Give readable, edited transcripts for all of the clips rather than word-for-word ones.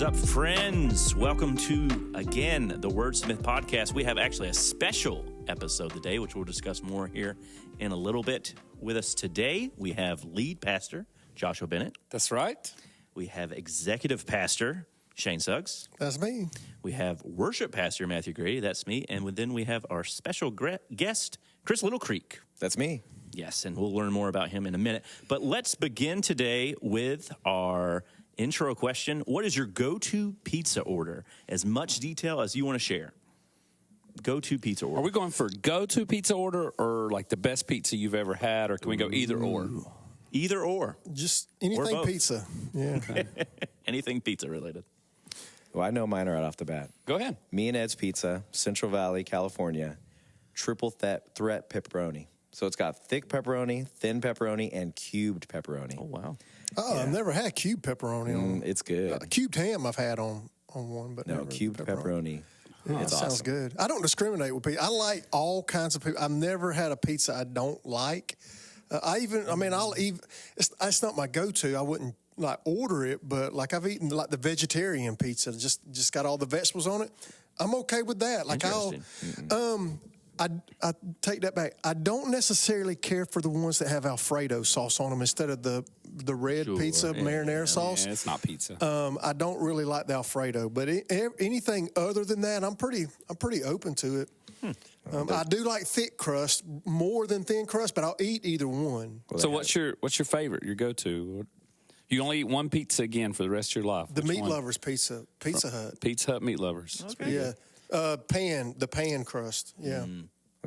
is up, friends? Welcome to, again, the Wordsmith podcast. We have actually a special episode today, which we'll discuss more here in a little bit. With us today, we have lead pastor Joshua Bennett. That's right. We have executive pastor Shane Suggs. That's me. We have worship pastor Matthew Grady. That's me. And then we have our special guest, Chris Littlecreek. That's me. Yes, and we'll learn more about him in a minute. But let's begin today with our intro question. What is your go-to pizza order? As much detail as you want to share. Go-to pizza order. Are we going for go-to pizza order or like the best pizza you've ever had, or can we go either or? Either or. Just anything pizza. Yeah. Okay. Anything pizza related. Well, I know mine right off the bat. Go ahead. Me and Ed's Pizza, Central Valley, California, triple threat pepperoni. So it's got thick pepperoni, thin pepperoni, and cubed pepperoni. Oh, wow. Oh, yeah. I've never had cubed pepperoni on. It's good. Cubed ham I've had on one, but no, never cubed pepperoni. Yeah, it's sounds awesome. good. I don't discriminate with pizza. I like all kinds of pizza. I've never had a pizza I don't like. It's not my go-to. I wouldn't like order it, but like I've eaten like the vegetarian pizza, just got all the vegetables on it. I'm okay with that. Like I take that back. I don't necessarily care for the ones that have Alfredo sauce on them instead of the red pizza marinara sauce. Yeah, it's not pizza. I don't really like the Alfredo, but anything other than that, I'm pretty open to it. I do like thick crust more than thin crust, but I'll eat either one. So what's your favorite? Your go-to? You only eat one pizza again for the rest of your life. The Meat Lovers Pizza Hut. Pizza Hut Meat Lovers. Okay. Yeah. The pan crust. Yeah.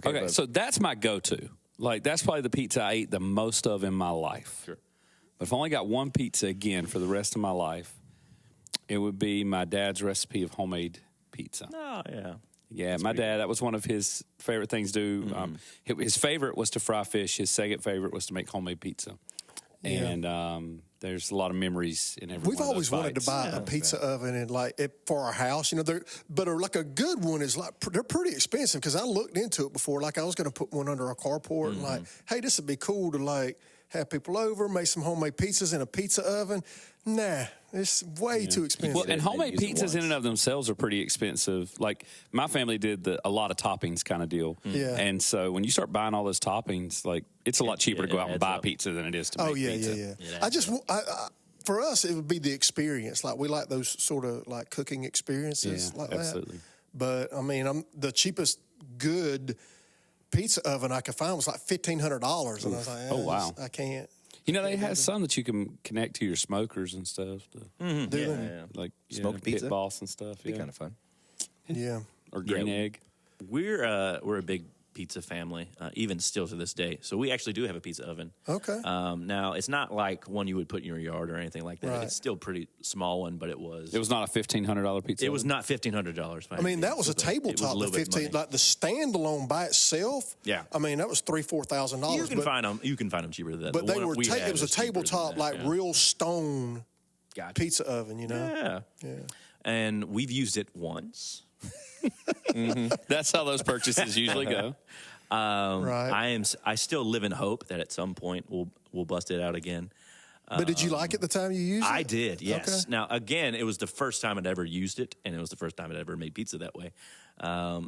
Okay, so that's my go-to. Like, that's probably the pizza I eat the most of in my life. Sure. But if I only got one pizza again for the rest of my life, it would be my dad's recipe of homemade pizza. Oh, yeah. Yeah, That's my dad, good. that was one of his favorite things to do. His favorite was to fry fish. His second favorite was to make homemade pizza. Yeah. And there's a lot of memories in every We've one of always those wanted to bites. buy a pizza oven and for our house, but like a good one is they're pretty expensive because I looked into it before. Like I was going to put one under our carport and like, hey, this would be cool to like have people over, make some homemade pizzas in a pizza oven. Nah, it's way too expensive. Well, and homemade use it pizzas in once. and of themselves are pretty expensive. Like my family did a lot of toppings kind of deal. Yeah. And so when you start buying all those toppings, like it's a lot cheaper to go out and adds buy up. pizza than it is to make pizza. Yeah. For us, it would be the experience. Like we like those sort of like cooking experiences Yeah, like absolutely. that. But I mean, the cheapest good pizza oven I could find was like $1,500, and I was like, Oh, wow. I can't. You know, they have some that you can connect to your smokers and stuff. Do they? Yeah. Like Smoked Pit pizza? Boss and stuff. Be Yeah. kind of fun. Yeah. Or green Yeah. egg. We're a big pizza family, even still to this day. So we actually do have a pizza oven. Okay. Now, it's not like one you would put in your yard or anything like that. Right. It's still a pretty small one, but it was not a $1,500 pizza. It was not $1,500. I mean, that was a It tabletop. a little The bit money. like the standalone by itself. Yeah. I mean, that was $3,000-$4,000. You can find them. You can find them cheaper than that. But The they one were. we had It was a cheaper than tabletop, that, like yeah. real stone Gotcha. pizza oven. Yeah. Yeah. And we've used it once. That's how those purchases usually go. Right. I still live in hope that at some point we'll bust it out again. But did you like it the time you used it? I did, yes. Okay. Now, again, it was the first time I'd ever used it, and it was the first time I'd ever made pizza that way.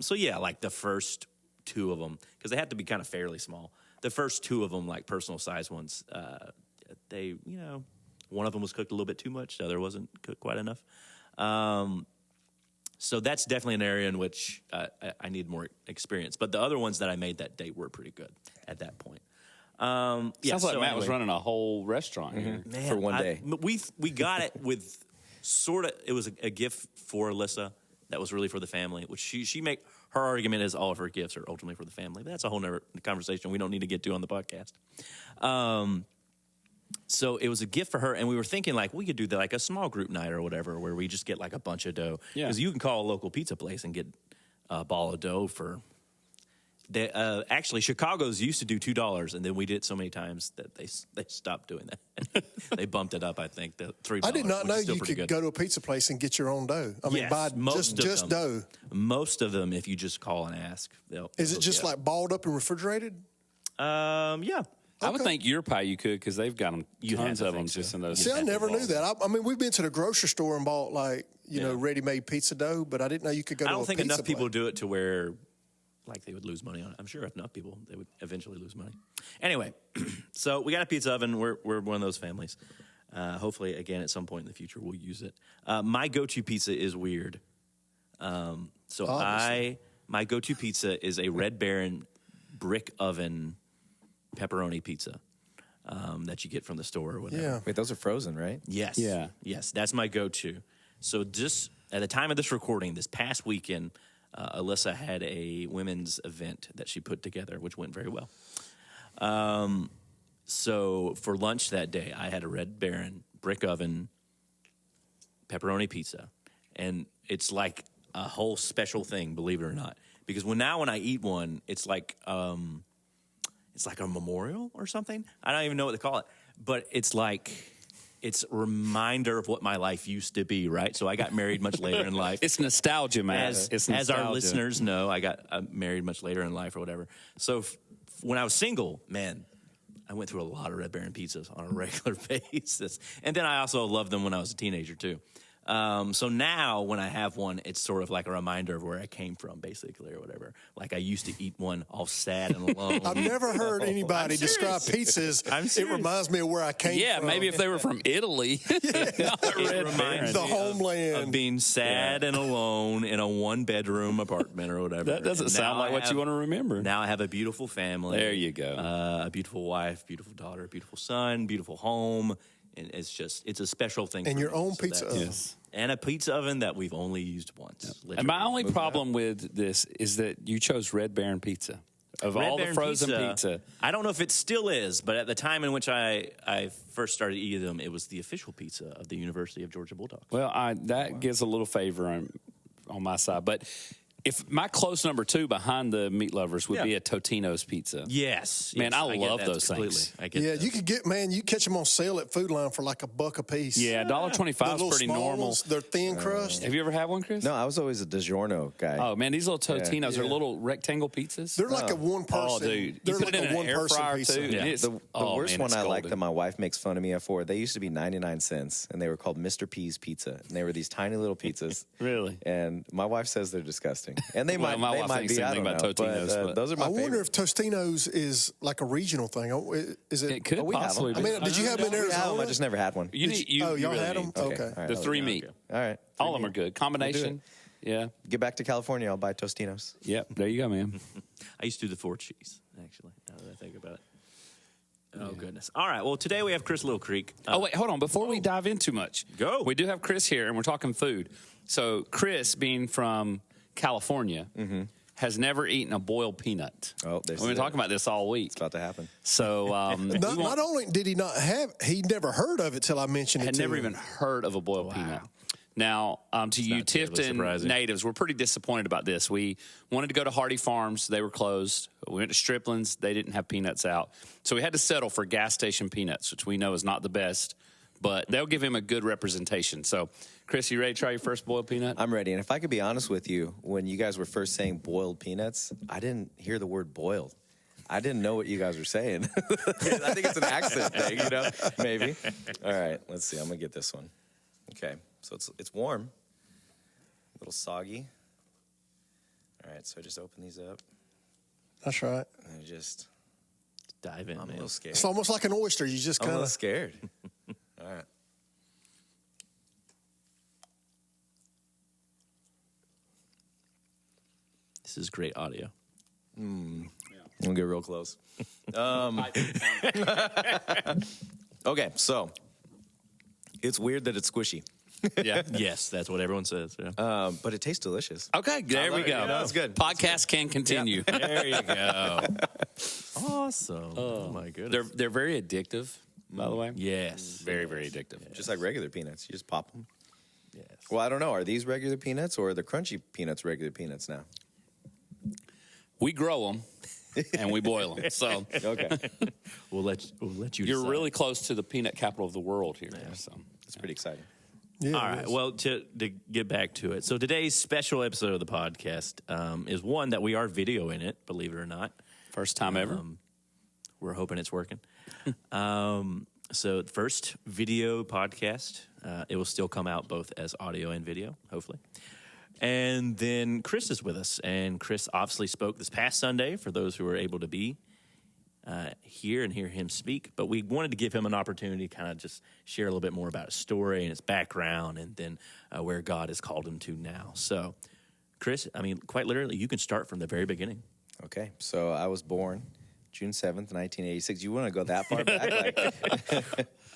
So, yeah, like the first two of them, because they had to be kind of fairly small. The first two of them, like personal size ones, they, one of them was cooked a little bit too much. The other wasn't cooked quite enough. So that's definitely an area in which I need more experience. But the other ones that I made that day were pretty good at that point. Sounds like Matt was running a whole restaurant here. Man, for one day. We got it with it was a gift for Alyssa that was really for the family, which she make her argument is all of her gifts are ultimately for the family. But that's a whole nother conversation we don't need to get to on the podcast. So it was a gift for her, and we were thinking like we could do like a small group night or whatever, where we just get like a bunch of dough. Yeah. Because you can call a local pizza place and get a ball of dough for. Actually, Chicago's used to do $2, and then we did it so many times that they stopped doing that. They bumped it up, I think, to $3. I did not which know is still you pretty could good. go to a pizza place and get your own dough. I mean, Yes, buy most just of dough. them. Most of them, if you just call and ask, Is it they'll just get like balled up and refrigerated? Yeah. I would think your pie you could because they've got them tons to of them think so. just in those. See, I never knew balls. that. I mean, we've been to the grocery store and bought ready-made pizza dough, but I didn't know you could go. I to don't a think pizza enough people place. do it to where like they would lose money on it. I'm sure if enough people, they would eventually lose money. Anyway, so we got a pizza oven. We're one of those families. Hopefully, again, at some point in the future, we'll use it. My go-to pizza is weird. My go-to pizza is a Red Baron brick oven pepperoni pizza that you get from the store or whatever. Yeah. Wait, those are frozen, right? Yes. Yeah. Yes, that's my go-to. So just at the time of this recording, this past weekend, Alyssa had a women's event that she put together, which went very well. So for lunch that day, I had a Red Baron brick oven pepperoni pizza. And it's like a whole special thing, believe it or not. Because when I eat one, it's like a memorial or something. I don't even know what to call it. But it's like, it's a reminder of what my life used to be, right? So I got married much later in life. It's nostalgia, man. As It's our nostalgia. listeners know, I got married much later in life or whatever. So when I was single, man, I went through a lot of Red Baron pizzas on a regular basis. And then I also loved them when I was a teenager, too. So now when I have one, it's sort of like a reminder of where I came from, basically, or whatever. Like I used to eat one all sad and alone. I've never heard anybody describe pizzas. It reminds me of where I came Yeah, from. maybe if they were from Italy. It reminds the me homeland. of being sad and alone in a one-bedroom apartment or whatever. That doesn't And sound now like I what you have- want to remember. Now I have a beautiful family. There you go. A beautiful wife, beautiful daughter, beautiful son, beautiful home. And it's a special thing. And for your me. own So pizza that's- oven. Yes. And a pizza oven that we've only used once. And my only problem with this is that you chose Red Baron pizza. Of Red all Baron the frozen pizza. I don't know if it still is, but at the time in which I first started eating them, it was the official pizza of the University of Georgia Bulldogs. Well, that gives a little favor on my side. But if my close number 2 behind the meat lovers would be a Totino's pizza. Yes. Man, yes, I get love that those completely. things. I get Yeah, that. you could you catch them on sale at Food Line for like $1 a piece. Yeah, $1.25 The is little pretty small normal. ones, they're thin crust. Have you ever had one, Chris? No, I was always a DiGiorno guy. Oh, man, these little Totinos, they're Yeah. little rectangle pizzas. They're like a one person. Oh, dude. They're You put like it in a an one air person fryer, pizza. too. and Yeah. it's- The oh, worst man, one it's I like golden. that my wife makes fun of me for, they used to be 99 cents, and they were called Mr. P's Pizza. And they were these tiny little pizzas. Really? And my wife says they're disgusting. And they Well, my they wife might thinks be, the I same don't thing know. about Totino's, but- those are my I wonder favorite. if Tostino's is like a regional thing. Is it? It could we have possibly them. be. I mean, did you have them in We have them, Arizona? I just never had one. You need, you, y'all you really had them? need- Okay. All right, The 3 meat. All right. All of them are good. Combination. Yeah. Get back to California, I'll buy Tostinos. Yep. There you go, man. I used to do the 4 cheese, actually, now that I think about it. Oh, goodness. All right. Well, today we have Chris Littlecreek. Oh, wait, hold on. Before we dive in too much, Go. We do have Chris here, and we're talking food. So, Chris, being from California, has never eaten a boiled peanut. Oh, this We've been is talking it. about this all week. It's about to happen. So, Not only did he not have, he never heard of it till I mentioned it. had to never him. even heard of a boiled peanut. Now, to you not terribly Tifton surprising. natives, we're pretty disappointed about this. We wanted to go to Hardy Farms. They were closed. We went to Stripling's. They didn't have peanuts out. So we had to settle for gas station peanuts, which we know is not the best, but they'll give him a good representation. So, Chris, you ready to try your first boiled peanut? I'm ready. And if I could be honest with you, when you guys were first saying boiled peanuts, I didn't hear the word boiled. I didn't know what you guys were saying. I think it's an accent thing, maybe. All right, let's see. I'm going to get this one. Okay, so it's warm, a little soggy. All right, so I just open these up, That's right. and I just, Dive in, I'm a man. little scared. It's almost like an oyster. You just I'm a kind little of. scared. All right. This is great audio. I'm going to get real close. Okay, so it's weird that it's squishy, Yeah. Yes, that's what everyone says. Yeah. but it tastes delicious. Okay, there we love it. go. Yeah, that's good. Podcast can continue. There you go. Awesome. Oh, my goodness. They're very addictive, by the way. Yes. Very, very addictive. Just like regular peanuts. You just pop them. Yes. Well, I don't know. Are these regular peanuts or are the crunchy peanuts regular peanuts now? We grow them and we boil them. So Okay. We'll let you you're decide. really close to the peanut capital of the world here. So It's pretty exciting. Yeah, All right. Well, to get back to it. So today's special episode of the podcast is one that we are videoing it, believe it or not. first time ever. We're hoping it's working. So the first video podcast, it will still come out both as audio and video, hopefully. And then Chris is with us, and Chris obviously spoke this past Sunday for those who were able to be here and hear him speak. But we wanted to give him an opportunity to kind of just share a little bit more about his story and his background, and then where God has called him to now. So, Chris, I mean, quite literally, you can start from the very beginning. Okay, so I was born June 7th, 1986. You want to go that far back?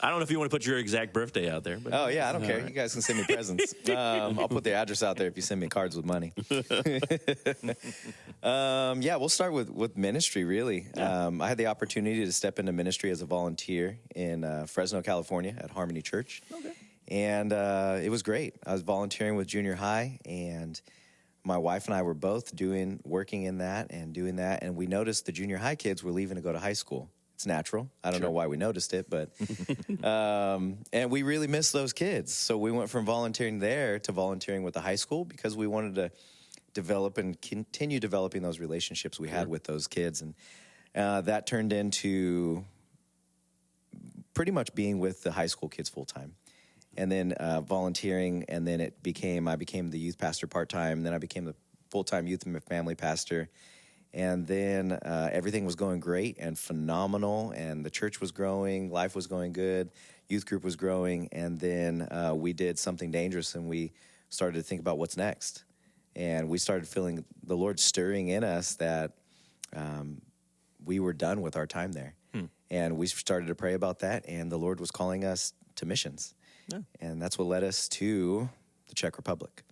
I don't know if you want to put your exact birthday out there. But Oh, yeah, I don't care. Right. You guys can send me presents. I'll put the address out there if you send me cards with money. Yeah, we'll start with ministry, really. Yeah. I had the opportunity to step into ministry as a volunteer in Fresno, California at Harmony Church. Okay. And it was great. I was volunteering with junior high, and my wife and I were both working in that and doing that, and we noticed the junior high kids were leaving to go to high school. It's natural. I don't know why we noticed it, but and we really missed those kids. So we went from volunteering there to volunteering with the high school because we wanted to develop and continue developing those relationships we had with those kids, and that turned into pretty much being with the high school kids full time. And then volunteering, and then I became the youth pastor part-time, and then I became the full-time youth and family pastor. And then everything was going great and phenomenal, and the church was growing, life was going good, youth group was growing, and then we did something dangerous, and we started to think about what's next. And we started feeling the Lord stirring in us that we were done with our time there. And we started to pray about that, and the Lord was calling us to missions. Yeah. And that's what led us to the Czech Republic.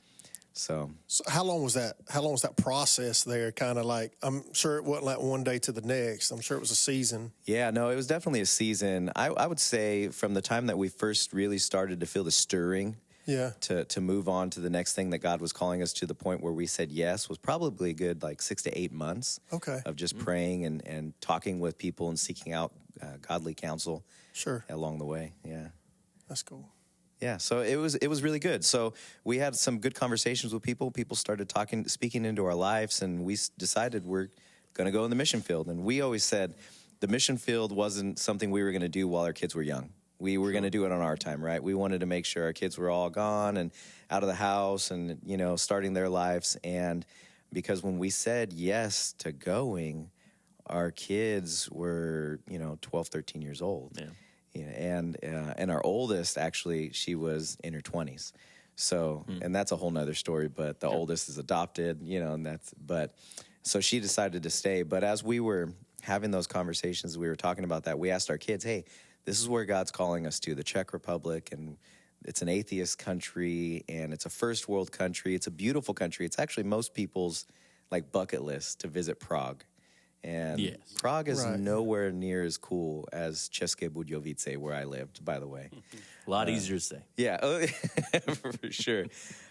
So how long was that? How long was that process there? Kind of like, I'm sure it wasn't like one day to the next. I'm sure it was a season. Yeah, no, it was definitely a season. I would say from the time that we first really started to feel the stirring to move on to the next thing that God was calling us to, the point where we said yes, was probably a good 6 to 8 months of just praying and talking with people and seeking out godly counsel along the way. Yeah. That's cool. Yeah, so it was really good. So we had some good conversations with people. People started speaking into our lives, and we decided we're going to go in the mission field. And we always said the mission field wasn't something we were going to do while our kids were young. We were going to do it on our time, right? We wanted to make sure our kids were all gone and out of the house and, starting their lives. And because when we said yes to going, our kids were, 12, 13 years old. Yeah. Yeah, and our oldest, actually, she was in her 20s. So, and that's a whole nother story, but the oldest is adopted, so she decided to stay. But as we were having those conversations, we were talking about that, we asked our kids, hey, this is where God's calling us to, the Czech Republic, and it's an atheist country, and it's a first world country. It's a beautiful country. It's actually most people's, bucket list to visit Prague. And Prague is nowhere near as cool as České Budějovice, where I lived, by the way. A lot easier to say. Yeah, for sure.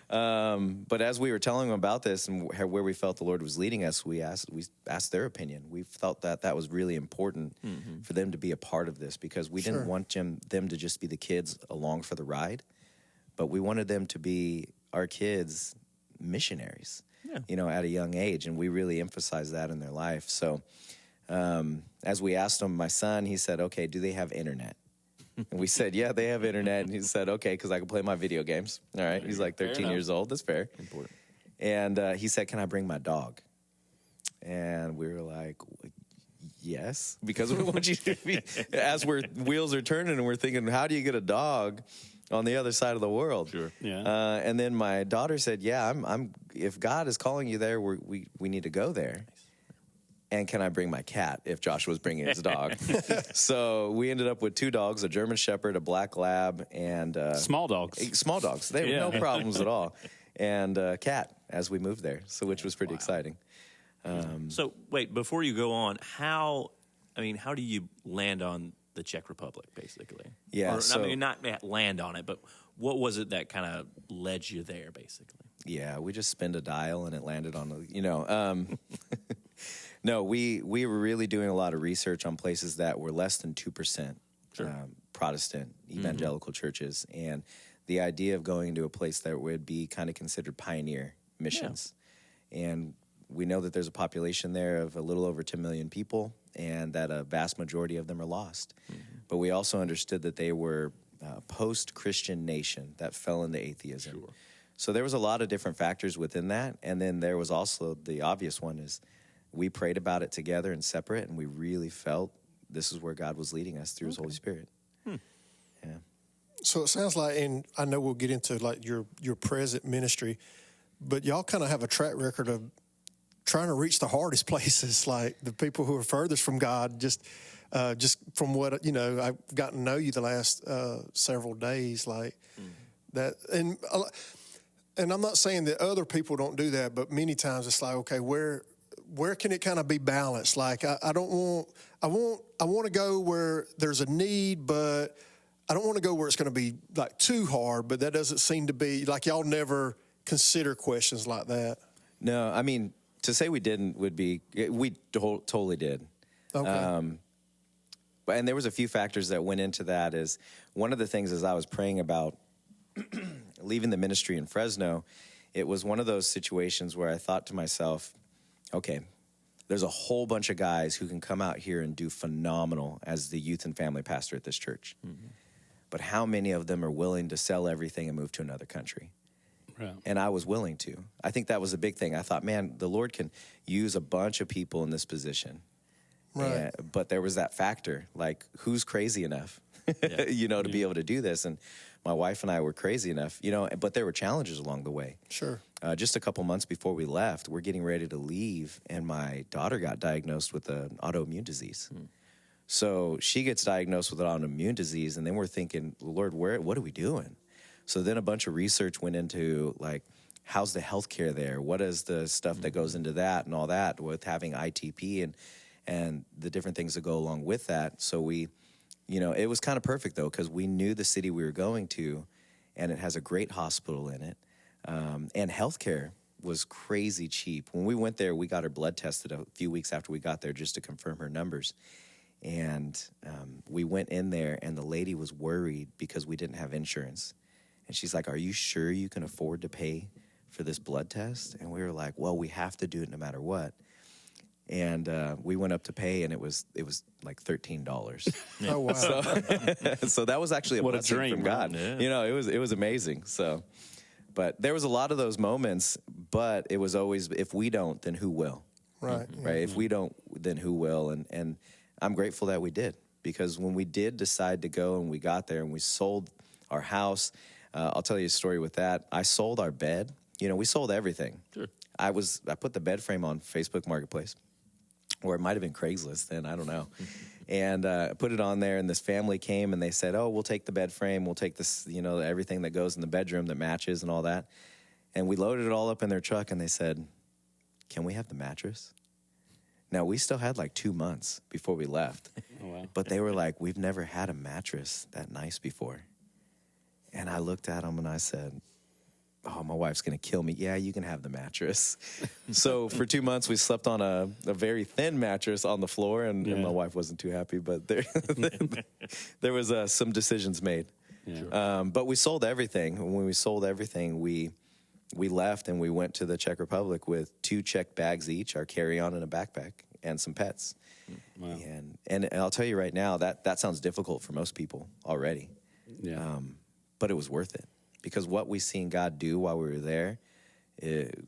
But as we were telling them about this and where we felt the Lord was leading us, we asked their opinion. We felt that was really important for them to be a part of this, because we didn't want them to just be the kids along for the ride, but we wanted them to be our kids' missionaries. Yeah. At a young age, and we really emphasize that in their life. So as we asked him, my son, he said, okay, do they have internet? And we said, yeah, they have internet. And he said, okay, because I can play my video games. All right. He's like 13 years old. That's fair. Important. And he said, can I bring my dog? And we were like, yes, because we want you to be, as wheels are turning and we're thinking, how do you get a dog on the other side of the world? Sure. Yeah. And then my daughter said, yeah, I'm if God is calling you there, we need to go there. And can I bring my cat if Joshua's bringing his dog? So we ended up with 2 dogs, a German Shepherd, a black lab, and small dogs. Small dogs. They were no problems at all. And a cat as we moved there, which was pretty exciting. So wait, before you go on, how do you land on the Czech Republic, basically? Yeah. Not land on it, but what was it that kind of led you there, basically? Yeah, we just spinned a dial and it landed on No, we were really doing a lot of research on places that were less than 2% Protestant evangelical churches, and the idea of going to a place that would be kind of considered pioneer missions. Yeah. And we know that there's a population there of a little over 10 million people, and that a vast majority of them are lost. But we also understood that they were post-Christian nation that fell into atheism. Sure. So there was a lot of different factors within that. And then there was also the obvious one is we prayed about it together and separate, and we really felt this is where God was leading us through his Holy Spirit. Yeah. So it sounds like, and I know we'll get into like your present ministry, but y'all kind of have a track record of trying to reach the hardest places, like the people who are furthest from God. Just from what I've gotten to know you the last several days, like that, and I'm not saying that other people don't do that, but many times it's like, okay, where can it kind of be balanced? Like I want to go where there's a need, but I don't want to go where it's going to be like too hard, but that doesn't seem to be like y'all never consider questions like that. No, I mean, to say we didn't would be, we totally did. Okay. And there was a few factors that went into that. Is one of the things as I was praying about leaving the ministry in Fresno, it was one of those situations where I thought to myself, okay, there's a whole bunch of guys who can come out here and do phenomenal as the youth and family pastor at this church. But how many of them are willing to sell everything and move to another country? Right. And I was willing to. I think that was a big thing. I thought, man, the Lord can use a bunch of people in this position. Right. But there was that factor, like, who's crazy enough, to be able to do this? And my wife and I were crazy enough, but there were challenges along the way. Sure. Just a couple months before we left, we're getting ready to leave, and my daughter got diagnosed with an autoimmune disease. So she gets diagnosed with an autoimmune disease, and then we're thinking, Lord, what are we doing? So then a bunch of research went into, like, how's the healthcare there? What is the stuff that goes into that and all that with having ITP and the different things that go along with that. So we, it was kind of perfect, though, because we knew the city we were going to, and it has a great hospital in it. And healthcare was crazy cheap. When we went there, we got her blood tested a few weeks after we got there just to confirm her numbers. And we went in there, and the lady was worried because we didn't have insurance. And she's like, are you sure you can afford to pay for this blood test? And we were like, well, we have to do it no matter what. And we went up to pay, and it was like $13. Oh, wow. So that was actually a What a blessing dream, from God. right? Yeah. It was amazing. So, but there was a lot of those moments, but it was always, if we don't, then who will? Right. Right? If we don't, then who will? And I'm grateful that we did, because when we did decide to go and we got there and we sold our house, I'll tell you a story with that. I sold our bed. We sold everything. Sure. I put the bed frame on Facebook Marketplace, or it might have been Craigslist then, I don't know. And put it on there, and this family came, and they said, oh, we'll take the bed frame, we'll take this, everything that goes in the bedroom that matches and all that. And we loaded it all up in their truck, and they said, can we have the mattress? Now, we still had like 2 months before we left. Oh, wow. But they were like, we've never had a mattress that nice before. And I looked at them, and I said, oh, my wife's going to kill me. Yeah, you can have the mattress. So for 2 months, we slept on a very thin mattress on the floor, and my wife wasn't too happy, but there was some decisions made. Yeah. But we sold everything. When we sold everything, we left, and we went to the Czech Republic with 2 checked bags each, our carry-on and a backpack, and some pets. Wow. And I'll tell you right now, that sounds difficult for most people already. Yeah. But it was worth it. Because what we seen God do while we were there, it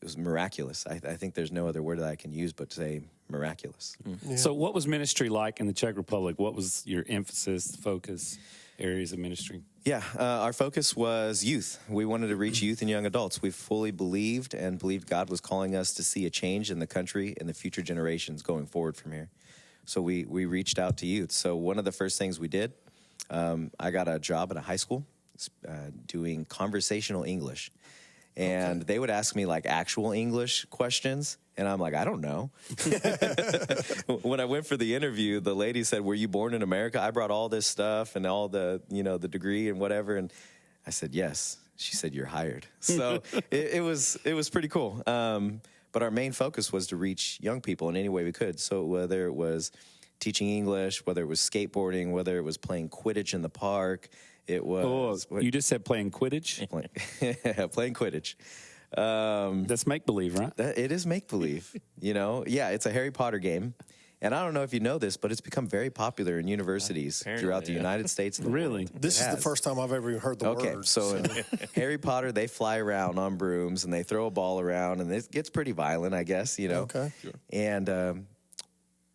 was miraculous. I think there's no other word that I can use but to say miraculous. Yeah. So what was ministry like in the Czech Republic? What was your emphasis, focus, areas of ministry? Yeah, our focus was youth. We wanted to reach youth and young adults. We fully believed God was calling us to see a change in the country and the future generations going forward from here. So we reached out to youth. So one of the first things we did, I got a job at a high school doing conversational English. And they would ask me like actual English questions. And I'm like, I don't know. When I went for the interview, the lady said, were you born in America? I brought all this stuff and all the, the degree and whatever. And I said, yes. She said, you're hired. So it was pretty cool. But our main focus was to reach young people in any way we could. So whether it was teaching English, whether it was skateboarding, whether it was playing Quidditch in the park, it was... Oh, you just said playing Quidditch? Playing Quidditch. That's make-believe, right? It is make-believe, Yeah, it's a Harry Potter game. And I don't know if you know this, but it's become very popular in universities throughout the United States. And the Really? world. This is the first time I've ever even heard the word. So in Harry Potter, they fly around on brooms and they throw a ball around, and it gets pretty violent, I guess, you know. Okay. Sure. And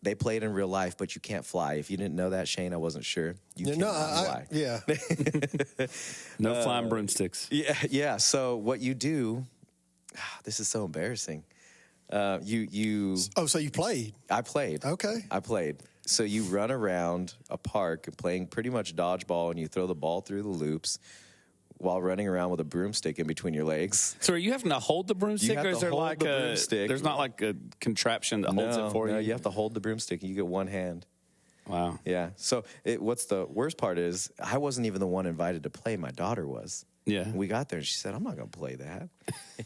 they play it in real life, but you can't fly. If you didn't know that, Shane, I wasn't sure. You cannot fly. Yeah. No flying broomsticks. Yeah. So what you do, this is so embarrassing. Oh, so you played? I played. Okay. I played. So you run around a park playing pretty much dodgeball, and you throw the ball through the loops while running around with a broomstick in between your legs. So are you having to hold the broomstick, have or is to there hold like the a broomstick. there's not like a contraption that holds it for No, you? you have to hold the broomstick, and you get one hand. Wow. Yeah. So what's the worst part is I wasn't even the one invited to play. My daughter was. Yeah. We got there, and she said, I'm not going to play that.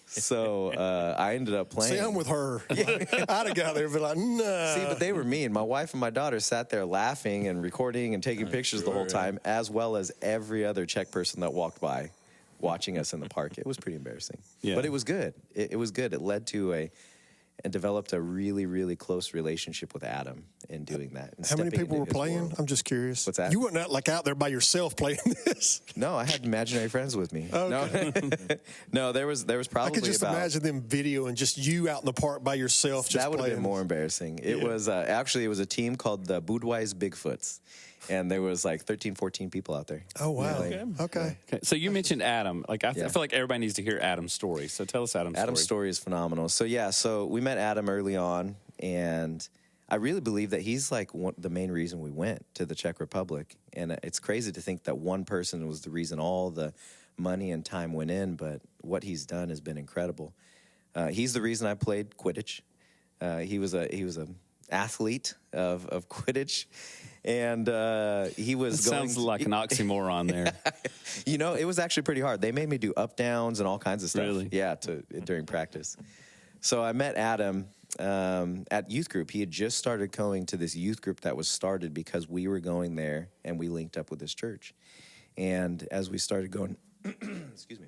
So I ended up playing. See, I'm with her. I'd have got there and be like, nah. See, but they were mean. My wife and my daughter sat there laughing and recording and taking pictures the whole time, as well as every other Czech person that walked by watching us in the park. It was pretty embarrassing. Yeah. But it was good. It was good. It led to and developed a really, really close relationship with Adam in doing that. And How many stepping people were into his playing? world. I'm just curious. What's that? You weren't out there by yourself playing this. No, I had imaginary friends with me. Okay. No, there was probably I could just about, imagine them videoing just you out in the park by yourself. Just that would have playing been more this. embarrassing. It was actually it was a team called the Budweis Bigfoots, and there was like 13, 14 people out there. Oh wow. Playing. Okay. Okay. So you mentioned Adam. Like I feel like everybody needs to hear Adam's story. So tell us Adam's Adam's story. story is phenomenal. So we met Adam early on, and I really believe that he's like the main reason we went to the Czech Republic. And it's crazy to think that one person was the reason all the money and time went in, but what he's done has been incredible. He's the reason I played Quidditch. He was a athlete of Quidditch, and he was going. Sounds like an oxymoron there. You know, it was actually pretty hard. They made me do up downs and all kinds of stuff. Really? Yeah, during practice. So I met Adam at youth group. He had just started going to this youth group that was started because we were going there, and we linked up with this church. And as we started going, excuse me,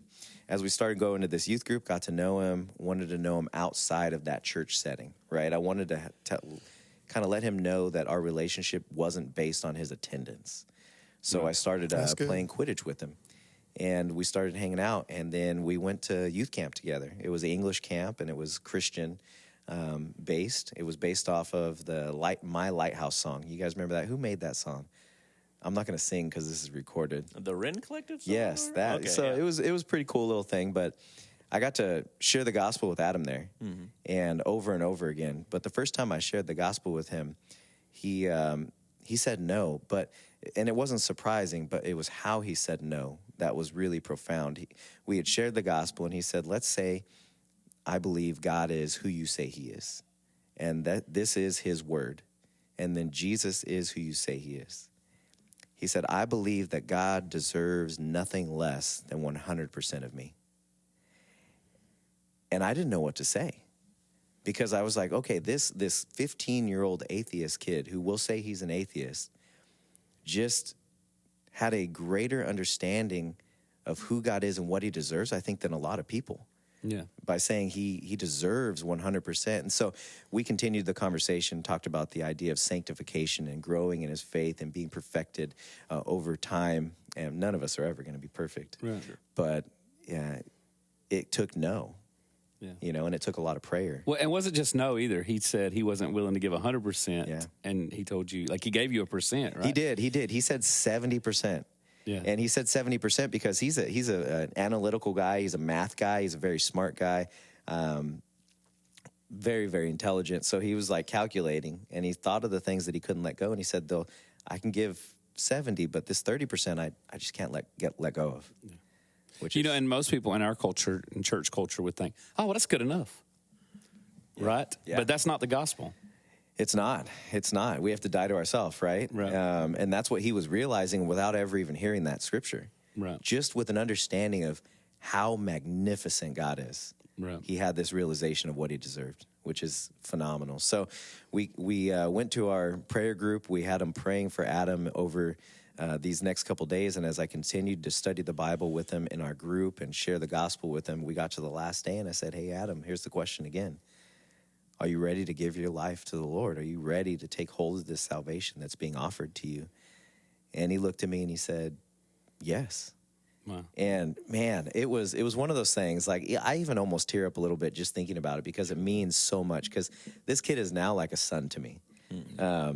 as we started going to this youth group, got to know him, wanted to know him outside of that church setting, right? I wanted to kind of let him know that our relationship wasn't based on his attendance. So I started playing Quidditch with him, and we started hanging out, and then we went to youth camp together. It was an English camp, and it was Christian based. It was based off of the My Lighthouse song. You guys remember that? Who made that song? I'm not going to sing because this is recorded. The Wren Collective song? Yes, that. Okay, so yeah. it was a pretty cool little thing, but I got to share the gospel with Adam there, and over again. But the first time I shared the gospel with him, he said no, and it wasn't surprising, but it was how he said no that was really profound. We had shared the gospel, and he said, "Let's say I believe God is who you say He is, and that this is His word, and then Jesus is who you say He is." He said, "I believe that God deserves nothing less than 100% of me." And I didn't know what to say, because I was like, okay, this 15-year-old atheist kid who will say he's an atheist just had a greater understanding of who God is and what He deserves, I think, than a lot of people. Yeah. By saying he deserves 100%. And so we continued the conversation, talked about the idea of sanctification and growing in his faith and being perfected over time. And none of us are ever going to be perfect. Right. But yeah, it took no. Yeah. You know, and it took a lot of prayer. Well, and wasn't just no either. He said he wasn't willing to give 100%. Yeah. And he told you, like he gave you a percent, right? He did. He said 70%. Yeah. And he said 70% because he's an analytical guy. He's a math guy. He's a very smart guy. Very, very intelligent. So he was like calculating, and he thought of the things that he couldn't let go. And he said, though, I can give 70, but this 30% I just can't let go of. Yeah. Which you know, and most people in our culture, in church culture, would think, oh, well, that's good enough. Yeah. Right? Yeah. But that's not the gospel. It's not. We have to die to ourselves, right? Right. And that's what he was realizing without ever even hearing that scripture. Right. Just with an understanding of how magnificent God is. Right. He had this realization of what he deserved, which is phenomenal. So we went to our prayer group. We had him praying for Adam over these next couple days. And as I continued to study the Bible with him in our group and share the gospel with him, we got to the last day, and I said, hey, Adam, here's the question again. Are you ready to give your life to the Lord? Are you ready to take hold of this salvation that's being offered to you? And he looked at me and he said, yes. Wow. And man, it was one of those things, like I even almost tear up a little bit just thinking about it because it means so much, because this kid is now like a son to me.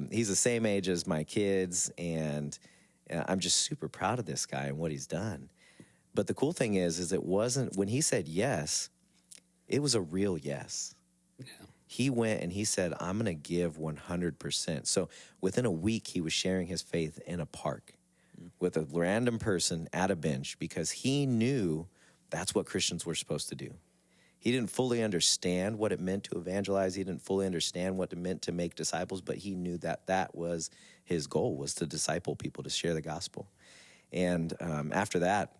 He's the same age as my kids, and I'm just super proud of this guy and what he's done. But the cool thing is it wasn't, when he said yes, it was a real yes. Yeah. He went and he said, I'm going to give 100%. So within a week, he was sharing his faith in a park with a random person at a bench, because he knew that's what Christians were supposed to do. He didn't fully understand what it meant to evangelize. He didn't fully understand what it meant to make disciples, but he knew that that was his goal, was to disciple people, to share the gospel. And after that,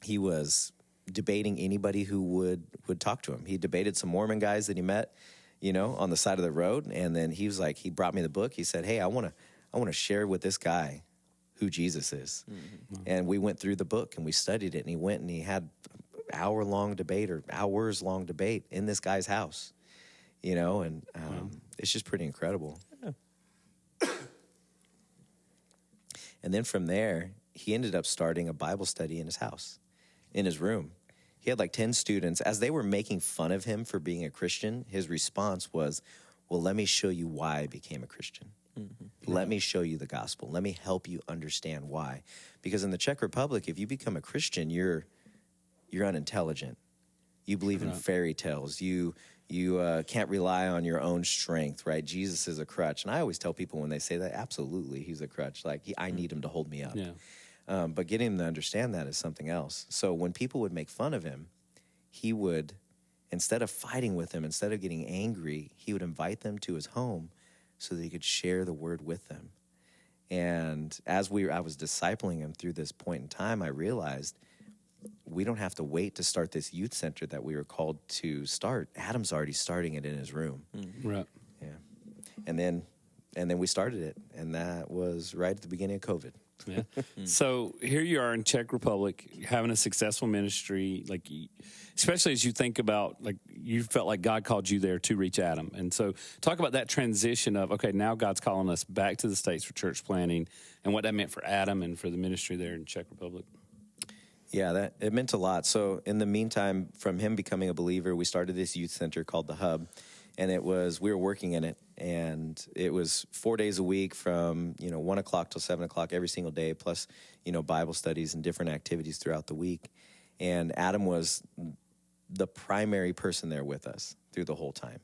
he was debating anybody who would talk to him. He debated some Mormon guys that he met, on the side of the road. And then he was like, he brought me the book. He said, hey, I want to share with this guy who Jesus is. Mm-hmm. And we went through the book and we studied it, and he went and he had hours-long debate in this guy's house, and it's just pretty incredible. Yeah. And then from there, he ended up starting a Bible study in his house, in his room. He had like 10 students. As they were making fun of him for being a Christian, his response was, well, let me show you why I became a Christian. Mm-hmm. Let me show you the gospel. Let me help you understand why. Because in the Czech Republic, if you become a Christian, you're unintelligent. You believe in fairy tales. You can't rely on your own strength, right? Jesus is a crutch. And I always tell people when they say that, absolutely, he's a crutch. Like, I need him to hold me up. Yeah. But getting him to understand that is something else. So when people would make fun of him, he would, instead of fighting with them, instead of getting angry, he would invite them to his home so that he could share the word with them. And as I was discipling him through this point in time, I realized we don't have to wait to start this youth center that we were called to start. Adam's already starting it in his room. Mm-hmm. Right. Yeah. And then we started it, and that was right at the beginning of COVID. Yeah. So here you are in Czech Republic, having a successful ministry, like, especially as you think about, like, you felt like God called you there to reach Adam. And so talk about that transition of, okay, now God's calling us back to the States for church planting, and what that meant for Adam and for the ministry there in Czech Republic. Yeah, it meant a lot. So in the meantime, from him becoming a believer, we started this youth center called The Hub. And we were working in it, and it was 4 days a week from, 1 o'clock till 7 o'clock every single day, plus, Bible studies and different activities throughout the week. And Adam was the primary person there with us through the whole time.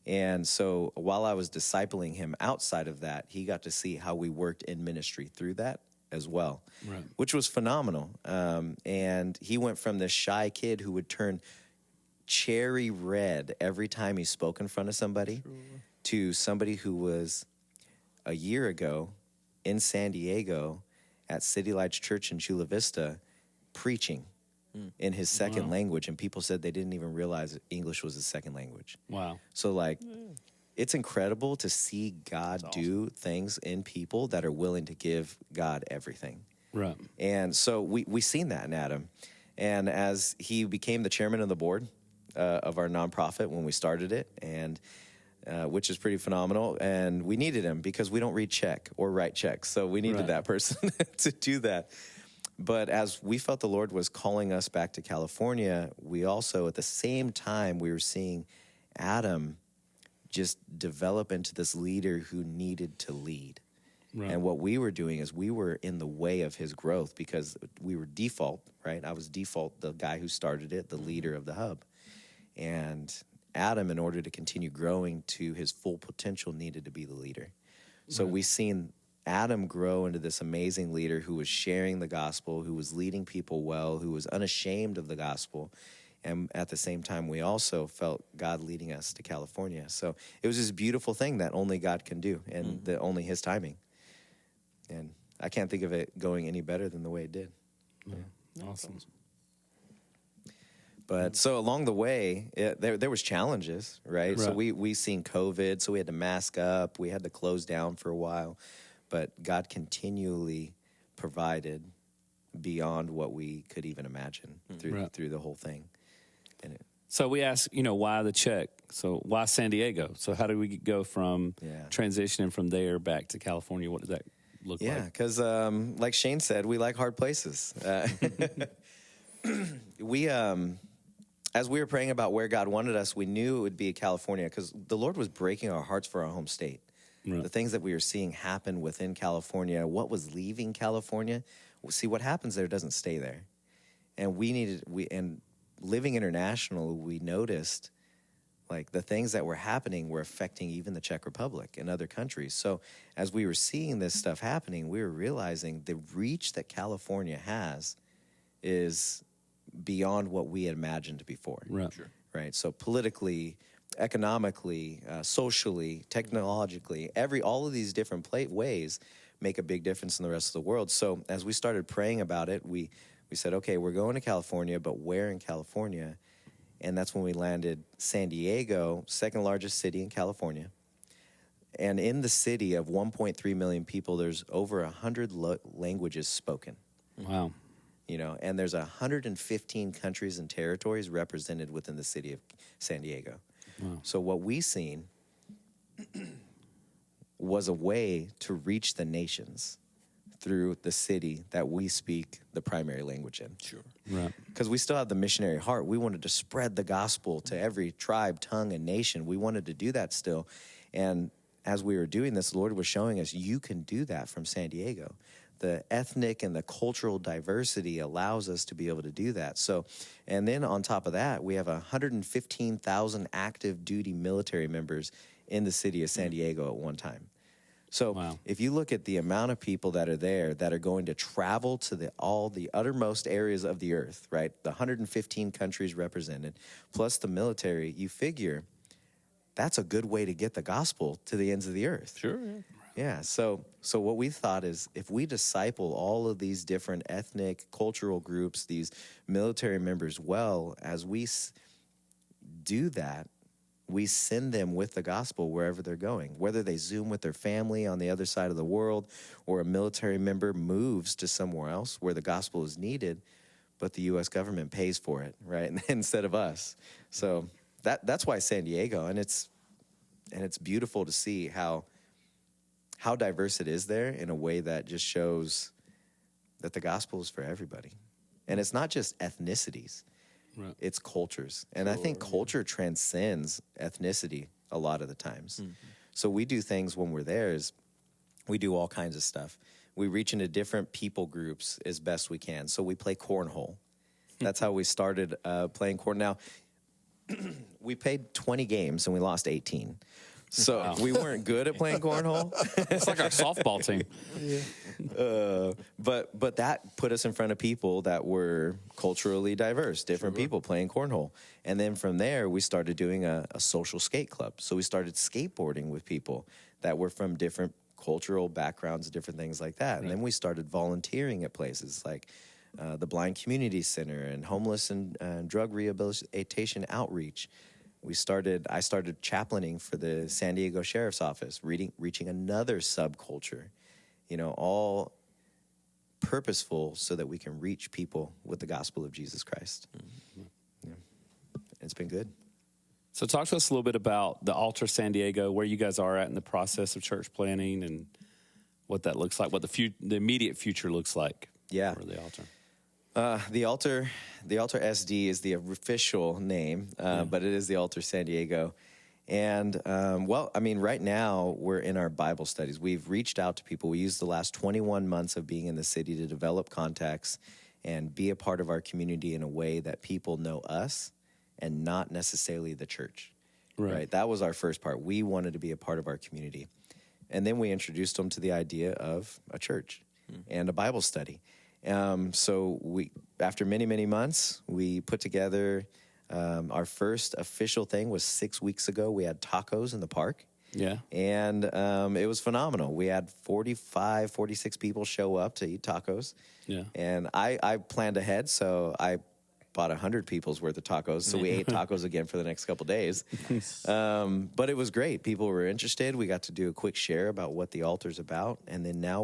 And so while I was discipling him outside of that, he got to see how we worked in ministry through that as well, right, which was phenomenal. And he went from this shy kid who would turn cherry red every time he spoke in front of somebody, to somebody who was a year ago in San Diego at City Lights Church in Chula Vista preaching in his second language, and people said they didn't even realize English was his second language. Wow. So it's incredible to see God do things in people that are willing to give God everything. Right. And so we seen that in Adam. And as he became the chairman of the board of our nonprofit when we started it, and which is pretty phenomenal. And we needed him because we don't read Czech or write checks. So we needed that person to do that. But as we felt the Lord was calling us back to California, we also, at the same time, we were seeing Adam just develop into this leader who needed to lead. Right. And what we were doing is we were in the way of his growth, because we were default, right? I was default, the guy who started it, the leader of the hub. And Adam, in order to continue growing to his full potential, needed to be the leader. So we've seen Adam grow into this amazing leader who was sharing the gospel, who was leading people well, who was unashamed of the gospel. And at the same time, we also felt God leading us to California. So it was this beautiful thing that only God can do, and only his timing. And I can't think of it going any better than the way it did. Yeah. Awesome. But so along the way, there was challenges, right? So we seen COVID, so we had to mask up. We had to close down for a while. But God continually provided beyond what we could even imagine through the whole thing. So we ask, why the check? So why San Diego? So how do we go from transitioning from there back to California? What does that look like? Yeah, because like Shane said, we like hard places. As we were praying about where God wanted us, we knew it would be California because the Lord was breaking our hearts for our home state. Right. The things that we were seeing happen within California, what was leaving California. See, what happens there doesn't stay there. And and living international, we noticed like the things that were happening were affecting even the Czech Republic and other countries. So as we were seeing this stuff happening, we were realizing the reach that California has is beyond what we had imagined before. Right. Sure. Right. So politically, economically, socially, technologically, all of these different ways make a big difference in the rest of the world. So as we started praying about it, we said, okay, we're going to California, but where in California? And that's when we landed San Diego, second largest city in California. And in the city of 1.3 million people, there's over 100 languages spoken. Wow. And there's 115 countries and territories represented within the city of San Diego. Wow. So what we seen was a way to reach the nations through the city that we speak the primary language in. Sure. Right. Because we still have the missionary heart. We wanted to spread the gospel to every tribe, tongue, and nation. We wanted to do that still. And as we were doing this, the Lord was showing us, you can do that from San Diego. The ethnic and the cultural diversity allows us to be able to do that. So, and then on top of that, we have 115,000 active duty military members in the city of San Diego at one time. So if you look at the amount of people that are there that are going to travel to all the uttermost areas of the earth, right? The 115 countries represented, plus the military, you figure that's a good way to get the gospel to the ends of the earth. Sure. Yeah, so what we thought is if we disciple all of these different ethnic, cultural groups, these military members well, as we do that, we send them with the gospel wherever they're going, whether they Zoom with their family on the other side of the world or a military member moves to somewhere else where the gospel is needed, but the U.S. government pays for it, right, instead of us. So that's why San Diego, and it's beautiful to see how diverse it is there in a way that just shows that the gospel is for everybody. And it's not just ethnicities, right. It's cultures. And I think culture transcends ethnicity a lot of the times. Mm-hmm. So we do things when we're there is we do all kinds of stuff. We reach into different people groups as best we can. So we play cornhole. That's how we started playing cornhole. Now, we played 20 games and we lost 18. So we weren't good at playing cornhole. It's like our softball team. Yeah. But that put us in front of people that were culturally diverse, different people playing cornhole. And then from there, we started doing a social skate club. So we started skateboarding with people that were from different cultural backgrounds, different things like that. Right. And then we started volunteering at places like the Blind Community Center and homeless and drug rehabilitation outreach. I started chaplaining for the San Diego Sheriff's Office, reaching another subculture, all purposeful so that we can reach people with the gospel of Jesus Christ. Mm-hmm. Yeah. It's been good. So talk to us a little bit about the Altar San Diego, where you guys are at in the process of church planning and what that looks like, what the immediate future looks like for the altar. The altar SD is the official name, but it is the Altar San Diego. And, right now we're in our Bible studies. We've reached out to people. We used the last 21 months of being in the city to develop contacts and be a part of our community in a way that people know us and not necessarily the church. Right? That was our first part. We wanted to be a part of our community. And then we introduced them to the idea of a church and a Bible study. So after many, many months, we put together our first official thing was 6 weeks ago. We had tacos in the park. Yeah. And it was phenomenal. We had 45, 46 people show up to eat tacos. Yeah. And I planned ahead, so I bought 100 people's worth of tacos. So we ate tacos again for the next couple days. But it was great. People were interested. We got to do a quick share about what the altar's about. And then now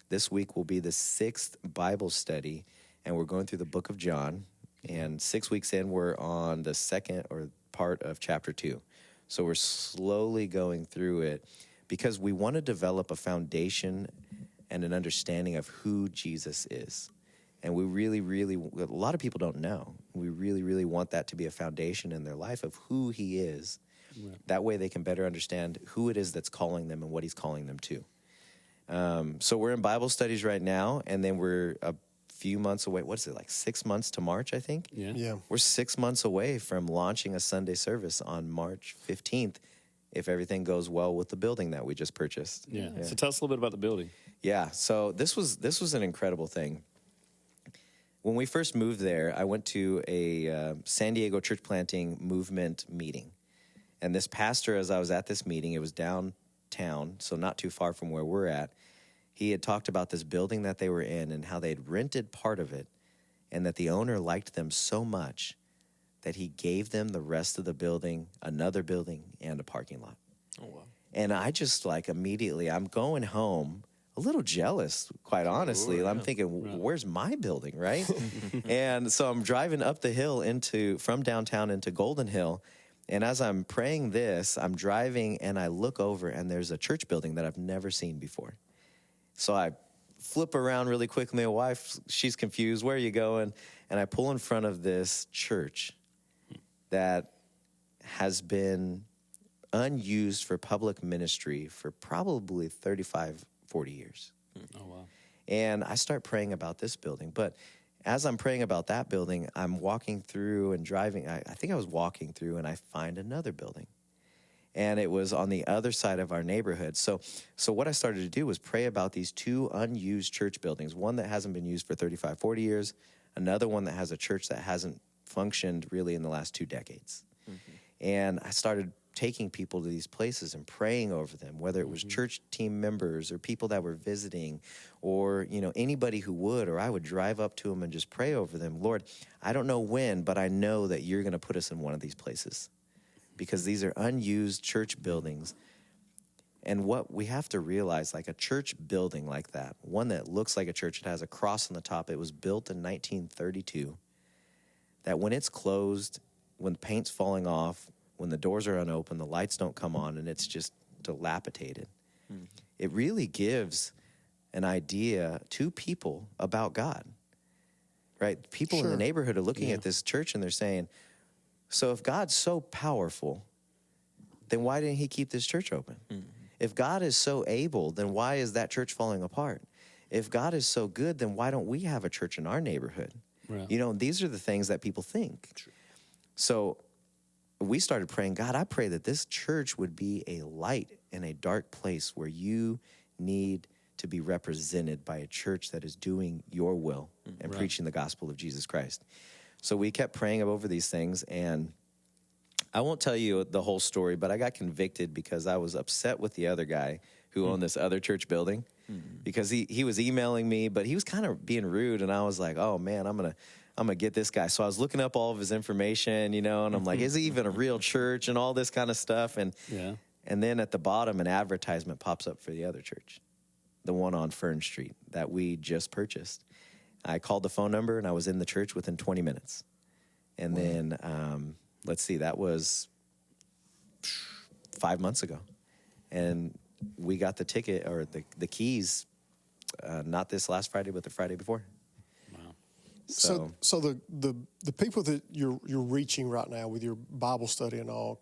this week will be the 6th Bible study, and we're going through the book of John. And 6 weeks in, we're on the second or part of chapter 2. So we're slowly going through it because we want to develop a foundation and an understanding of who Jesus is. And we really, really, a lot of people don't know. We really, really want that to be a foundation in their life of who he is. Right. That way they can better understand who it is that's calling them and what he's calling them to. So we're in Bible studies right now, and then we're a few months away. What is it, like 6 months to March, I think? Yeah. We're 6 months away from launching a Sunday service on March 15th, if everything goes well with the building that we just purchased. Yeah. So tell us a little bit about the building. Yeah. So this was an incredible thing. When we first moved there, I went to a San Diego church planting movement meeting. And this pastor, as I was at this meeting, it was downtown, so not too far from where we're at. He had talked about this building that they were in and how they had rented part of it, and that the owner liked them so much that he gave them the rest of the building, another building, and a parking lot. Oh, wow. And I just immediately, I'm going home a little jealous, quite honestly. Sure, yeah. I'm thinking, where's my building, right? And so I'm driving up the hill from downtown into Golden Hill. And as I'm praying this, I'm driving and I look over and there's a church building that I've never seen before. So I flip around really quickly. My wife, she's confused. Where are you going? And I pull in front of this church that has been unused for public ministry for probably 35, 40 years. Oh, wow. And I start praying about this building. But as I'm praying about that building, I'm walking through and driving. I think I was walking through and I find another building. And it was on the other side of our neighborhood. So what I started to do was pray about these two unused church buildings, one that hasn't been used for 35, 40 years, another one that has a church that hasn't functioned really in the last 2 decades. Mm-hmm. And I started taking people to these places and praying over them, whether it was church team members or people that were visiting or, anybody who would, or I would drive up to them and just pray over them. Lord, I don't know when, but I know that you're going to put us in one of these places because these are unused church buildings. And what we have to realize, like a church building like that, one that looks like a church, it has a cross on the top. It was built in 1932, that when it's closed, when the paint's falling off, when the doors are unopened, the lights don't come on, and it's just dilapidated. Mm-hmm. It really gives an idea to people about God, right? People in the neighborhood are looking at this church, and they're saying, so if God's so powerful, then why didn't he keep this church open? Mm-hmm. If God is so able, then why is that church falling apart? If God is so good, then why don't we have a church in our neighborhood? Right. These are the things that people think. True. So we started praying, God, I pray that this church would be a light in a dark place where you need to be represented by a church that is doing your will and preaching the gospel of Jesus Christ. So we kept praying over these things, and I won't tell you the whole story, but I got convicted because I was upset with the other guy who owned this other church building because he was emailing me, but he was kind of being rude, and I was like, oh, man, I'm gonna get this guy. So I was looking up all of his information, and I'm like, is he even a real church and all this kind of stuff? And then at the bottom, an advertisement pops up for the other church, the one on Fern Street that we just purchased. I called the phone number, and I was in the church within 20 minutes. And then, let's see, that was 5 months ago. And we got the ticket or the keys, not this last Friday, but the Friday before. So the people that you're reaching right now with your Bible study and all,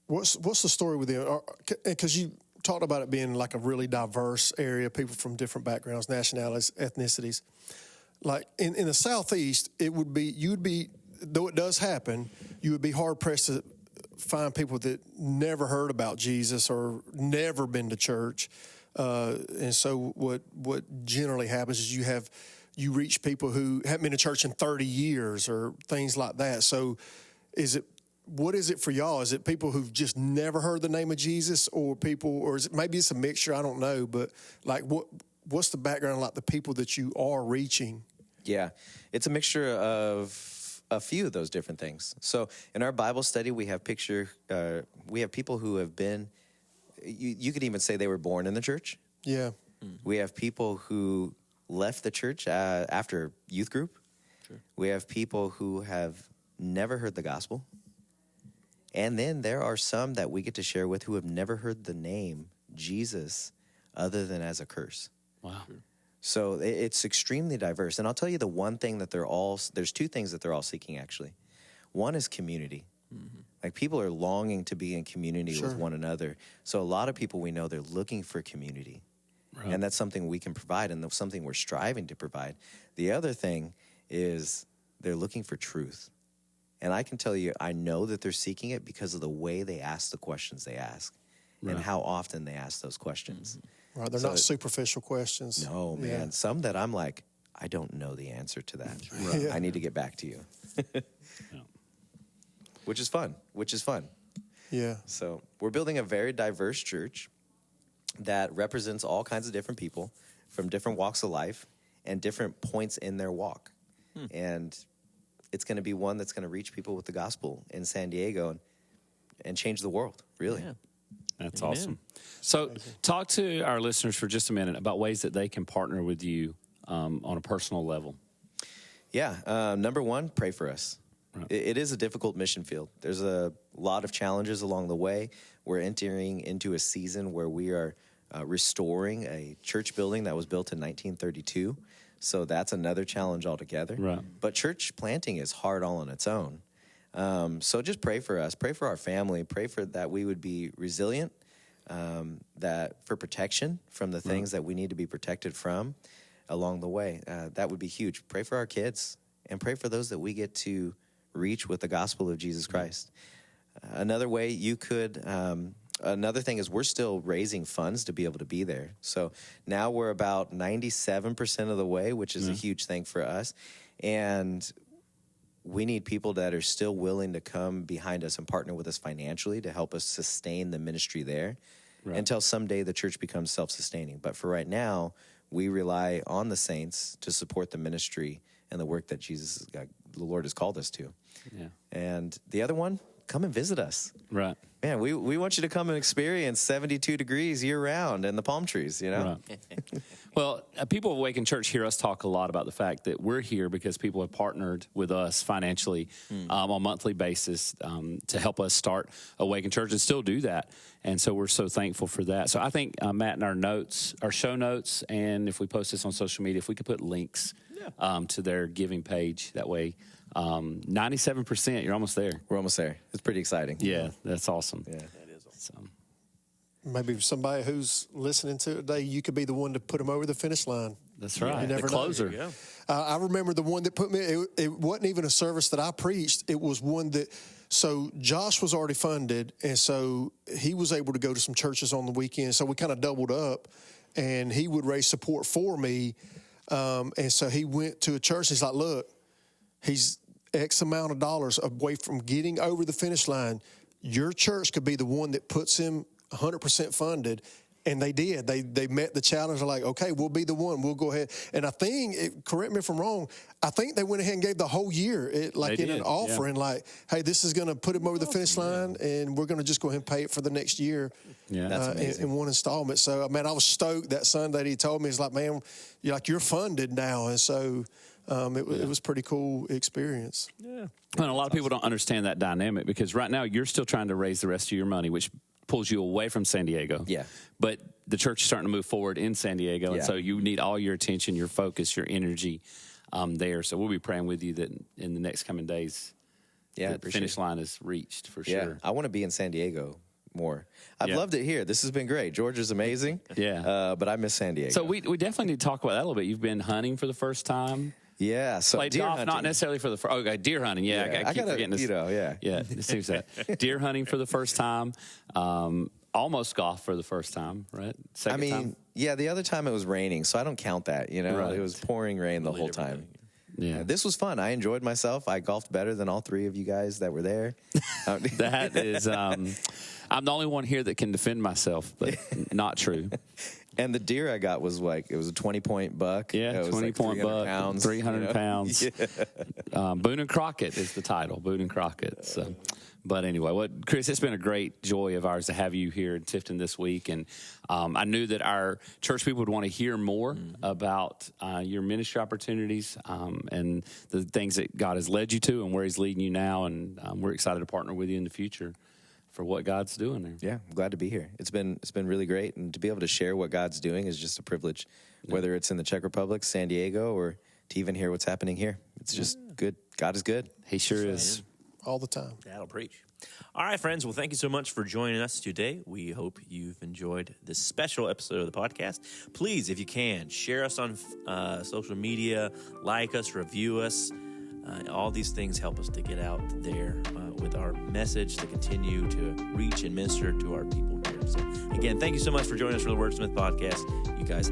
what's the story with them? Because you talked about it being like a really diverse area, people from different backgrounds, nationalities, ethnicities. Like in the Southeast, though it does happen, you would be hard pressed to find people that never heard about Jesus or never been to church. And so what generally happens is you reach people who haven't been to church in 30 years or things like that. So what is it for y'all? Is it people who've just never heard the name of Jesus or is it maybe it's a mixture? I don't know. But like what's the background like the people that you are reaching? Yeah, it's a mixture of a few of those different things. So in our Bible study, we have people who have been, you could even say they were born in the church. Yeah. We have people who left the church after youth group. Sure. We have people who have never heard the gospel. And then there are some that we get to share with who have never heard the name Jesus other than as a curse. Wow. So it's extremely diverse. And I'll tell you the one thing that there's two things that they're all seeking, actually. One is community. Mm-hmm. Like, people are longing to be in community with one another. So a lot of people we know, they're looking for community. Right. And that's something we can provide, and that's something we're striving to provide. The other thing is they're looking for truth. And I can tell you, I know that they're seeking it because of the way they ask the questions they ask and how often they ask those questions. Mm-hmm. Right, they're not superficial questions. No, man. Yeah. Some that I'm like, I don't know the answer to that. Right. Yeah. I need to get back to you. Which is fun. Yeah. So we're building a very diverse church that represents all kinds of different people from different walks of life and different points in their walk. And it's going to be one that's going to reach people with the gospel in San Diego and change the world, really. Yeah. That's awesome. So talk to our listeners for just a minute about ways that they can partner with you on a personal level. Yeah. Number one, pray for us. Right. It is a difficult mission field. There's a lot of challenges along the way. We're entering into a season where we are restoring a church building that was built in 1932. So that's another challenge altogether. Right. But church planting is hard all on its own. So just pray for us. Pray for our family. Pray for that we would be resilient, that for protection from the things that we need to be protected from along the way. That would be huge. Pray for our kids, and pray for those that we get to reach with the gospel of Jesus Christ. Another way you could... another thing is we're still raising funds to be able to be there. So now we're about 97% of the way, which is a huge thing for us. And we need people that are still willing to come behind us and partner with us financially to help us sustain the ministry there until someday the church becomes self-sustaining. But for right now, we rely on the saints to support the ministry and the work that the Lord has called us to. Yeah. And the other one, come and visit us. Right. Man, we want you to come and experience 72 degrees year-round and the palm trees, you know? Right. Well, people of Awaken Church hear us talk a lot about the fact that we're here because people have partnered with us financially on a monthly basis to help us start Awaken Church and still do that. And so we're so thankful for that. So I think, Matt, in our show notes, and if we post this on social media, if we could put links to their giving page, that way 97%, you're almost there. We're almost there. It's pretty exciting. Yeah, that's awesome. Yeah, that is awesome. Maybe somebody who's listening to it today, you could be the one to put them over the finish line. That's right. You never the closer. Know. I remember the one that put me, it wasn't even a service that I preached. It was one that, so Josh was already funded, and so he was able to go to some churches on the weekend. So we kind of doubled up, and he would raise support for me. And so he went to a church. He's like, look, he's X amount of dollars away from getting over the finish line. Your church could be the one that puts him 100% funded. And they did. They met the challenge. They're like, okay, we'll be the one. We'll go ahead. And I think, correct me if I'm wrong, I think they went ahead and gave the whole year, an offering, like, hey, this is going to put him over the finish line, and we're going to just go ahead and pay it for the next year That's amazing. In one installment. So, man, I was stoked that Sunday that he told me, he's like, man, you're funded now. And so it was a pretty cool experience. Yeah. And a lot of people don't understand that dynamic because right now you're still trying to raise the rest of your money, which pulls you away from San Diego. Yeah. But the church is starting to move forward in San Diego, and so you need all your attention, your focus, your energy there. So we'll be praying with you that in the next coming days, the finish line is reached for sure. I want to be in San Diego more. I've loved it here. This has been great. Georgia's amazing. But I miss San Diego. So we definitely need to talk about that a little bit. You've been hunting for the first time. Yeah, so played golf, hunting. Not necessarily for the first. Okay, deer hunting. Yeah, I keep forgetting this. It seems that deer hunting for the first time. Almost golf for the first time, right? Second time? The other time it was raining, so I don't count that. Right. It was pouring rain the whole time. Yeah, this was fun. I enjoyed myself. I golfed better than all three of you guys that were there. That is, I'm the only one here that can defend myself, but not true. And the deer I got was like, it was a 20-point buck. Yeah, 20-point buck, pounds, 300 pounds. Boone and Crockett is the title, Boone and Crockett. So, But anyway, Chris, it's been a great joy of ours to have you here in Tifton this week. And I knew that our church people would want to hear more about your ministry opportunities and the things that God has led you to and where he's leading you now. And we're excited to partner with you in the future for what God's doing there. Yeah, I'm glad to be here. It's been really great. And to be able to share what God's doing is just a privilege, whether it's in the Czech Republic, San Diego, or to even hear what's happening here. It's just good. God is good. He sure is. All the time. That'll preach. All right, friends. Well, thank you so much for joining us today. We hope you've enjoyed this special episode of the podcast. Please, if you can, share us on social media, like us, review us. All these things help us to get out there with our message, to continue to reach and minister to our people here. So, again, thank you so much for joining us for the Wordsmith podcast. You guys